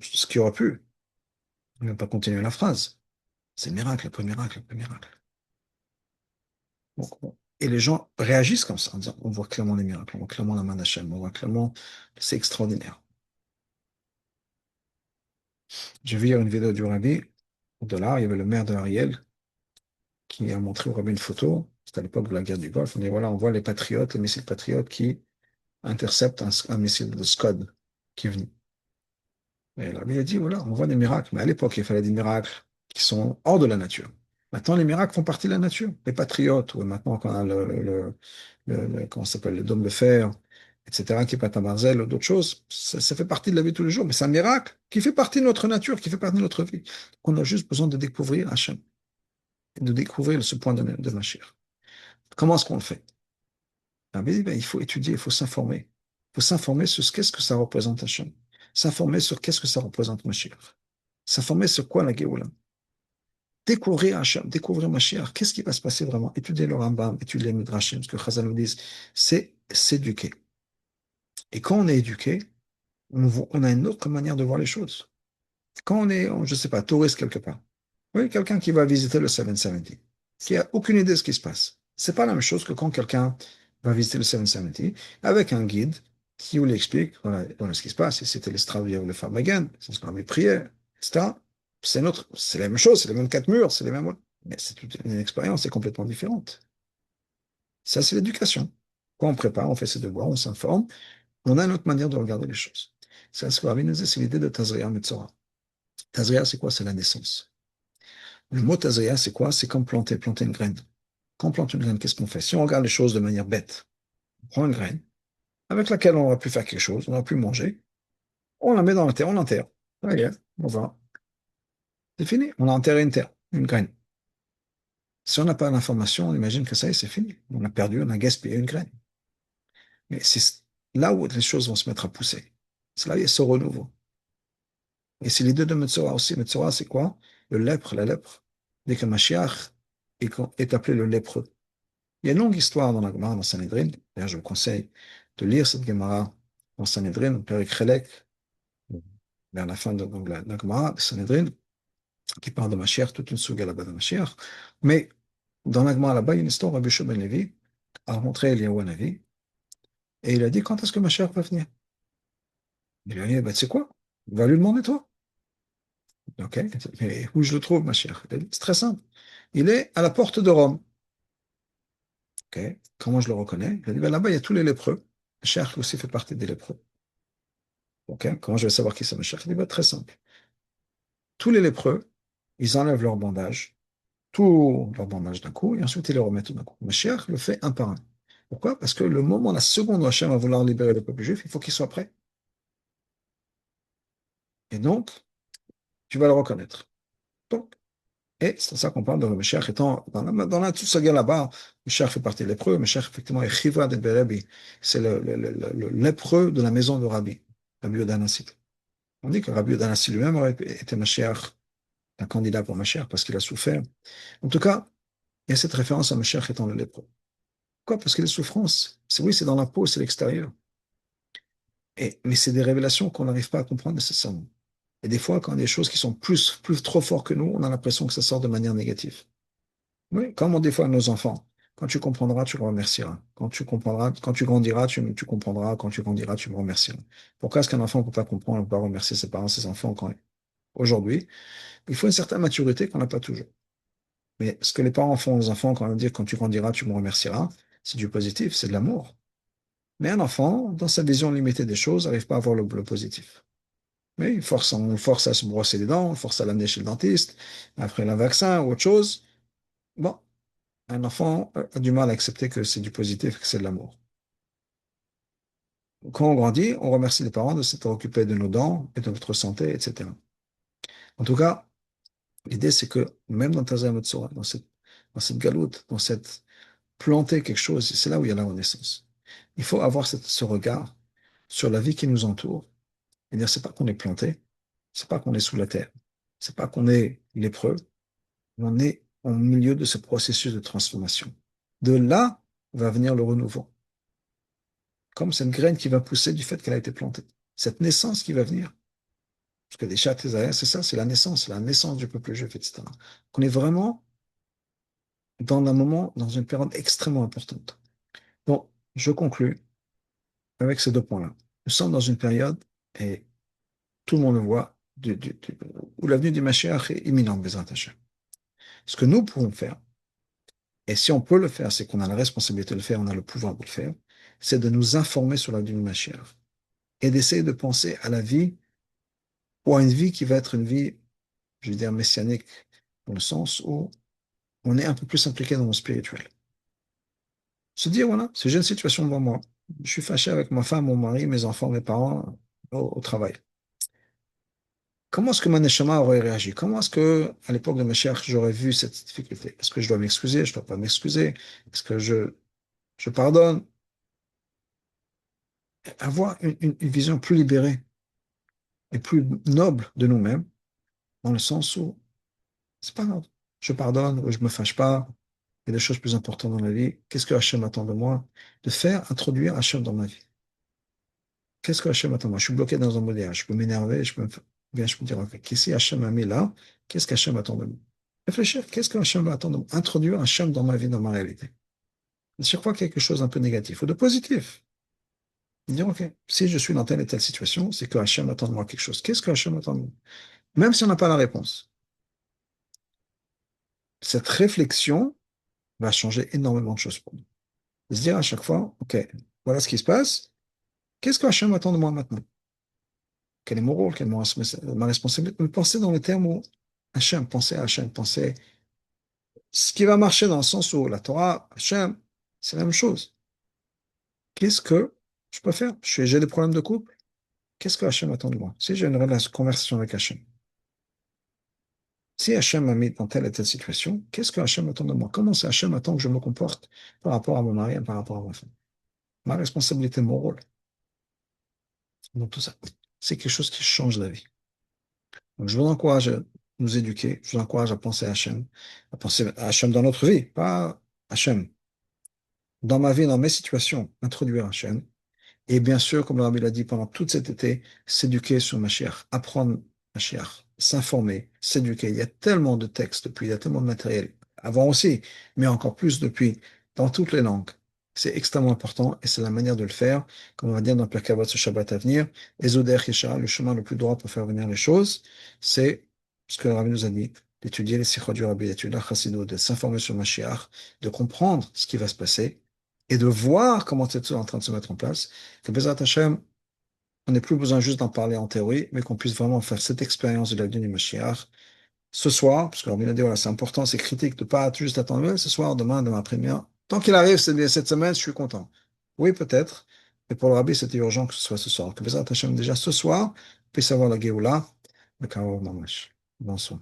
ce qui aurait pu, on ne va pas continuer la phrase. C'est miracle après miracle après miracle. Et les gens réagissent comme ça, en disant, on voit clairement les miracles, on voit clairement la main d'Hachem, on voit clairement, c'est extraordinaire. J'ai vu une vidéo du Rabbi, de là, il y avait le maire de Ariel, qui a montré au Rabbi une photo, c'était à l'époque de la guerre du Golfe, on dit, voilà, on voit les patriotes, les missiles patriotes qui interceptent un missile de Scud qui est venu. Et là, il a dit, voilà, on voit des miracles. Mais à l'époque, il fallait des miracles qui sont hors de la nature. Maintenant, les miracles font partie de la nature. Les patriotes, ou maintenant qu'on a comment ça s'appelle, le dôme de fer, etc., qui pète à Marzel, ou d'autres choses, ça fait partie de la vie de tous les jours. Mais c'est un miracle qui fait partie de notre nature, qui fait partie de notre vie. On a juste besoin de découvrir Hachem, de découvrir ce point de Mashiach. Comment est-ce qu'on le fait? Ah, ben, il faut étudier, il faut s'informer. Il faut s'informer sur qu'est-ce que ça représente Hachem. S'informer sur qu'est-ce que ça représente Mashiach. S'informer sur quoi la Géoula. Découvrir Hachem, découvrir Mashiach. Qu'est-ce qui va se passer vraiment? Étudier le Rambam, étudier les Midrashim, ce que Chazal nous dit, c'est s'éduquer. Et quand on est éduqué, on a une autre manière de voir les choses. Quand on est, je ne sais pas, touriste quelque part, oui, quelqu'un qui va visiter le 770, qui n'a aucune idée de ce qui se passe. C'est pas la même chose que quand quelqu'un va visiter le 770 avec un guide qui vous l'explique, voilà ce qui se passe, et c'était l'Estravia ou le Farmagan, c'est ce qu'on avait prié, etc. C'est la même chose, c'est les mêmes quatre murs, c'est les mêmes, mais c'est une expérience, c'est complètement différente. Ça, c'est l'éducation. Quand on prépare, on fait ses devoirs, on s'informe, on a une autre manière de regarder les choses. Ça, ce qu'on avait nous c'est l'idée de Tazria Metzora. Tazria, c'est quoi? C'est la naissance. Le mot Tazria, c'est quoi? C'est comme planter une graine. Quand on plante une graine, qu'est-ce qu'on fait? Si on regarde les choses de manière bête, on prend une graine avec laquelle on aurait pu faire quelque chose, on aurait pu manger, on la met dans la terre, on l'enterre. Regarde, on va. C'est fini. On a enterré une graine. Si on n'a pas l'information, on imagine que ça y est, c'est fini. On a perdu, on a gaspillé une graine. Mais c'est là où les choses vont se mettre à pousser. C'est là où il y a ce renouveau. Et c'est l'idée de Metzora aussi. Metzora, c'est quoi? Le lèpre, la lèpre. Dès que Mashiach est appelé le lépreux. Il y a une longue histoire dans la Gemara, dans Sanhedrin. D'ailleurs, je vous conseille de lire cette Gemara dans Sanhedrin, Père Chelek, vers la fin de donc, la Gemara de Sanhedrin, qui parle de Mashiach, toute une souga là-bas de Mashiach. Mais dans la Gemara là-bas, il y a une histoire, Rabbi Shimon ben Levi a rencontré Eliyahu Hanavi, et il a dit, quand est-ce que Mashiach va venir? Il lui a dit, bah, tu sais quoi? Va lui demander toi. Ok, mais où je le trouve, Mashiach? C'est très simple. Il est à la porte de Rome. Ok, comment je le reconnais? Il a dit, bah, là-bas, il y a tous les lépreux. Mashiach aussi fait partie des lépreux. Ok, comment je vais savoir qui c'est Mashiach? Il dit, bah, très simple. Tous les lépreux, ils enlèvent leur bandage, tout leur bandage d'un coup, et ensuite ils les remettent tout d'un coup. Mashiach le fait un par un. Pourquoi? Parce que le moment, la seconde où Hachem va vouloir libérer le peuple juif, il faut qu'il soit prêt. Et donc, tu vas le reconnaître. Donc, et c'est pour ça qu'on parle de Mashiach étant dans la toute saga là-bas. Mashiach fait partie des lépreux. Mashiach, effectivement, est Chiva de Berebi. C'est le lépreux de la maison de Rabbi, Rabbi Yodanassi. On dit que Rabbi Yodanassi lui-même aurait été Mashiach, un candidat pour Mashiach parce qu'il a souffert. En tout cas, il y a cette référence à Mashiach étant le lépreux. Pourquoi? Parce que les souffrances, oui, c'est dans la peau, c'est l'extérieur. Mais c'est des révélations qu'on n'arrive pas à comprendre nécessairement. Et des fois, quand il y a des choses qui sont plus trop fortes que nous, on a l'impression que ça sort de manière négative. Oui, comme on des fois nos enfants. Quand tu comprendras, tu le remercieras. Quand tu comprendras, quand tu grandiras, tu comprendras. Quand tu grandiras, tu me remercieras. Pourquoi est-ce qu'un enfant ne peut pas comprendre, ne peut pas remercier ses parents, ses enfants aujourd'hui? Il faut une certaine maturité qu'on n'a pas toujours. Mais ce que les parents font aux enfants quand on dit quand tu grandiras, tu me remercieras, c'est du positif, c'est de l'amour. Mais un enfant, dans sa vision limitée des choses, n'arrive pas à voir le positif. Mais on le force à se brosser les dents, on le force à l'amener chez le dentiste, après un vaccin ou autre chose. Bon, un enfant a du mal à accepter que c'est du positif, que c'est de l'amour. Quand on grandit, on remercie les parents de s'être occupés de nos dents et de notre santé, etc. En tout cas, l'idée, c'est que même dans Tazaya Metzora, dans cette galoute, dans cette planter quelque chose, c'est là où il y a la renaissance. Il faut avoir ce regard sur la vie qui nous entoure et dire, c'est pas qu'on est planté, c'est pas qu'on est sous la terre, c'est pas qu'on est lépreux, mais on est au milieu de ce processus de transformation. De là va venir le renouveau, comme cette graine qui va pousser du fait qu'elle a été plantée. Cette naissance qui va venir. Parce que les chats, c'est ça, c'est la naissance du peuple juif, etc. On est vraiment dans un moment, dans une période extrêmement importante. Bon, je conclus avec ces deux points-là. Nous sommes dans une période, et tout le monde le voit, où l'avenue du Mashiach est imminente, Bezrat Hashem. Ce que nous pouvons faire, et si on peut le faire, c'est qu'on a la responsabilité de le faire, on a le pouvoir de le faire, c'est de nous informer sur l'avenue du Mashiach et d'essayer de penser à la vie ou à une vie qui va être une vie, je veux dire, messianique, dans le sens où on est un peu plus impliqué dans le spirituel. Se dire, voilà, si j'ai une situation devant moi, je suis fâché avec ma femme, mon mari, mes enfants, mes parents au travail. Comment est-ce que mon neshama aurait réagi? Comment est-ce que, à l'époque de Mashiach, j'aurais vu cette difficulté? Est-ce que je dois m'excuser? Je ne dois pas m'excuser? Est-ce que je pardonne? Avoir une vision plus libérée et plus noble de nous-mêmes, dans le sens où c'est pas grave. Je pardonne ou je me fâche pas. Il y a des choses plus importantes dans la vie. Qu'est-ce que Hachem attend de moi? De faire introduire Hachem dans ma vie. Qu'est-ce que Hachem attend de moi? Je suis bloqué dans un modèle. Je peux m'énerver, bien, je peux dire, ok, qu'est-ce que Hachem a mis là? Qu'est-ce qu'Hachem attend de moi? Réfléchir, qu'est-ce que Hachem va attendre de moi? Introduire Hachem dans ma vie, dans ma réalité. À chaque fois quelque chose d'un peu négatif ou de positif. Dire, ok, si je suis dans telle et telle situation, c'est que Hachem attend de moi quelque chose. Qu'est-ce que Hachem attend de moi? Même si on n'a pas la réponse. Cette réflexion va changer énormément de choses pour nous. De se dire à chaque fois, ok, voilà ce qui se passe. Qu'est-ce que Hachem attend de moi maintenant? Quel est mon rôle? Quelle est ma responsabilité? Mais pensez dans les termes où Hachem, pensez à Hachem, pensez ce qui va marcher dans le sens où la Torah, Hachem, c'est la même chose. Qu'est-ce que je peux faire? J'ai des problèmes de couple. Qu'est-ce que Hachem attend de moi? Si j'ai une conversation avec Hachem, si Hachem m'a mis dans telle et telle situation, qu'est-ce que Hachem attend de moi? Comment c'est Hachem attend que je me comporte par rapport à mon mari et par rapport à ma femme? Ma responsabilité, mon rôle. Donc tout ça, c'est quelque chose qui change la vie. Donc je vous encourage à nous éduquer, je vous encourage à penser à Hachem dans notre vie, pas Hachem. Dans ma vie, dans mes situations, introduire Hachem. Et bien sûr, comme le Rabbi l'a dit pendant tout cet été, s'éduquer sur Mashiach, apprendre Mashiach, s'informer, s'éduquer. Il y a tellement de textes depuis, il y a tellement de matériel. Avant aussi, mais encore plus depuis, dans toutes les langues. C'est extrêmement important et c'est la manière de le faire, comme on va dire dans le Pirkei ce Shabbat à venir. Ezoder Yeshara, le chemin le plus droit pour faire venir les choses, c'est ce que le Rabbi nous a dit, d'étudier les sikhot du Rabbi, d'étudier la Chassidut, de s'informer sur Mashiach, de comprendre ce qui va se passer et de voir comment c'est tout en train de se mettre en place. Que Bezrat Hashem, on n'ait plus besoin juste d'en parler en théorie, mais qu'on puisse vraiment faire cette expérience de la venue du Mashiach ce soir, parce que on a dit, voilà, c'est important, c'est critique de ne pas juste attendre ce soir, demain, demain après-midi. Tant qu'il arrive cette semaine, je suis content. Oui, peut-être, mais pour le Rabbi, c'était urgent que ce soit ce soir. Que Bezrat Hashem, déjà ce soir, puisse avoir la Géoula, le Karov Mamash. Bonsoir.